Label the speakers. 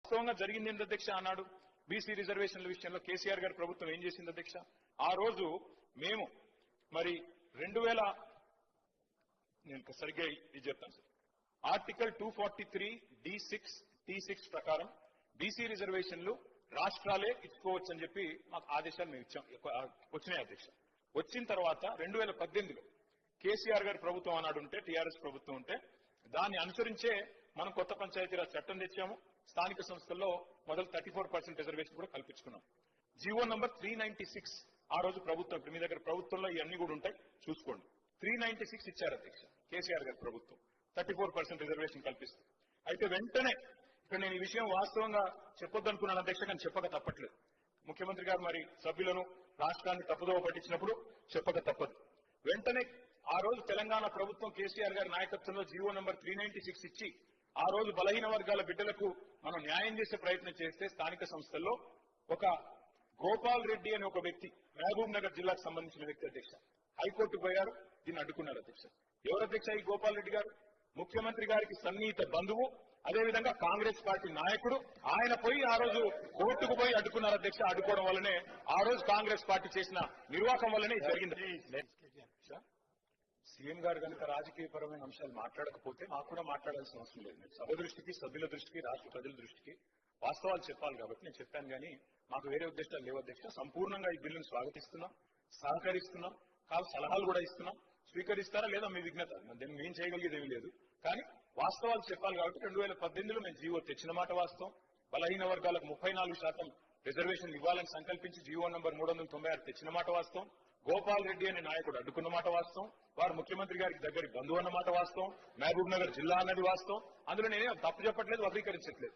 Speaker 1: వాస్తవంగా జరిగింది ఏంటి అధ్యక్ష అన్నాడు బీసీ రిజర్వేషన్ల విషయంలో కేసీఆర్ గారి ప్రభుత్వం ఏం చేసింది అధ్యక్ష ఆ రోజు మేము మరి 2000 నేను సరిగ్గా ఇది చెప్తాను సార్ ఆర్టికల్ 243 D6 ప్రకారం బీసీ రిజర్వేషన్లు రాష్ట్రాలే ఇచ్చుకోవచ్చు అని చెప్పి మాకు ఆదేశాలు మేము ఇచ్చాం వచ్చినాయి అధ్యక్ష వచ్చిన తర్వాత 2018లో కేసీఆర్ గారి ప్రభుత్వం అన్నాడు ఉంటే టీఆర్ఎస్ ప్రభుత్వం ఉంటే దాన్ని అనుసరించే మనం కొత్త పంచాయతీరాజ్ చట్టం తెచ్చాము స్థానిక సంస్థల్లో మొదలు 34% రిజర్వేషన్ కూడా కల్పించుకున్నాం జీవో నంబర్ 396 ఆ రోజు ప్రభుత్వం ఇప్పుడు మీ దగ్గర ప్రభుత్వంలో ఇవన్నీ కూడా ఉంటాయి చూసుకోండి 396 ఇచ్చారు అధ్యక్ష కేసీఆర్ గారి ప్రభుత్వం 34% రిజర్వేషన్ కల్పిస్తూ అయితే వెంటనే ఇక్కడ నేను ఈ విషయం వాస్తవంగా చెప్పొద్దనుకున్నాను అధ్యక్ష కానీ చెప్పక తప్పట్లేదు ముఖ్యమంత్రి గారు మరి సభ్యులను రాష్ట్రాన్ని తప్పుదోవ పట్టించినప్పుడు చెప్పక తప్పదు వెంటనే ఆ రోజు తెలంగాణ ప్రభుత్వం కేసీఆర్ గారి నాయకత్వంలో జీవో నంబర్ 396 ఇచ్చి ఆ రోజు బలహీన వర్గాల బిడ్డలకు మనం న్యాయం చేసే ప్రయత్నం చేస్తే స్థానిక సంస్థల్లో ఒక గోపాల్ రెడ్డి అనే ఒక వ్యక్తి మహబూబ్ నగర్ జిల్లాకు సంబంధించిన వ్యక్తి అధ్యక్ష హైకోర్టుకు పోయారు దీన్ని అడ్డుకున్నారు అధ్యక్ష ఎవరు అధ్యక్ష ఈ గోపాల్ రెడ్డి గారు ముఖ్యమంత్రి గారికి సన్నిహిత బంధువు అదేవిధంగా కాంగ్రెస్ పార్టీ నాయకుడు ఆయన పోయి ఆ రోజు కోర్టుకు పోయి అడ్డుకున్నారు అధ్యక్ష అడ్డుకోవడం వల్లనే ఆ రోజు కాంగ్రెస్ పార్టీ చేసిన నిర్వాహకం వల్లనే జరిగింది సీఎం గారు కనుక రాజకీయపరమైన అంశాలు మాట్లాడకపోతే మాకు కూడా మాట్లాడాల్సిన అవసరం లేదు సభ దృష్టికి సభ్యుల దృష్టికి రాష్ట్ర ప్రజల దృష్టికి వాస్తవాలు చెప్పాలి కాబట్టి నేను చెప్పాను కానీ మాకు వేరే ఉద్దేశాలు లేవు అధ్యక్ష సంపూర్ణంగా ఈ బిల్లును స్వాగతిస్తున్నాం సహకరిస్తున్నాం కాదు సలహాలు కూడా ఇస్తున్నాం స్వీకరిస్తారా లేదా మీ విఘ్నత దీన్ని మేము చేయగలిగేది ఏమీ లేదు కానీ వాస్తవాలు చెప్పాలి కాబట్టి 2018లో మేము జీవో తెచ్చిన మాట వాస్తవం బలహీన వర్గాలకు 34% రిజర్వేషన్ ఇవ్వాలని సంకల్పించి జీవో నంబర్ 396 తెచ్చిన మాట వాస్తవం గోపాల్ రెడ్డి అనే నాయకుడు అడ్డుకున్న మాట వాస్తవం వారు ముఖ్యమంత్రి గారికి దగ్గర బంధువు అన్న మాట వాస్తవం మహబూబ్ నగర్ జిల్లా అన్నది వాస్తవం అందులో నేనే తప్పు చెప్పట్లేదు వక్రీకరించట్లేదు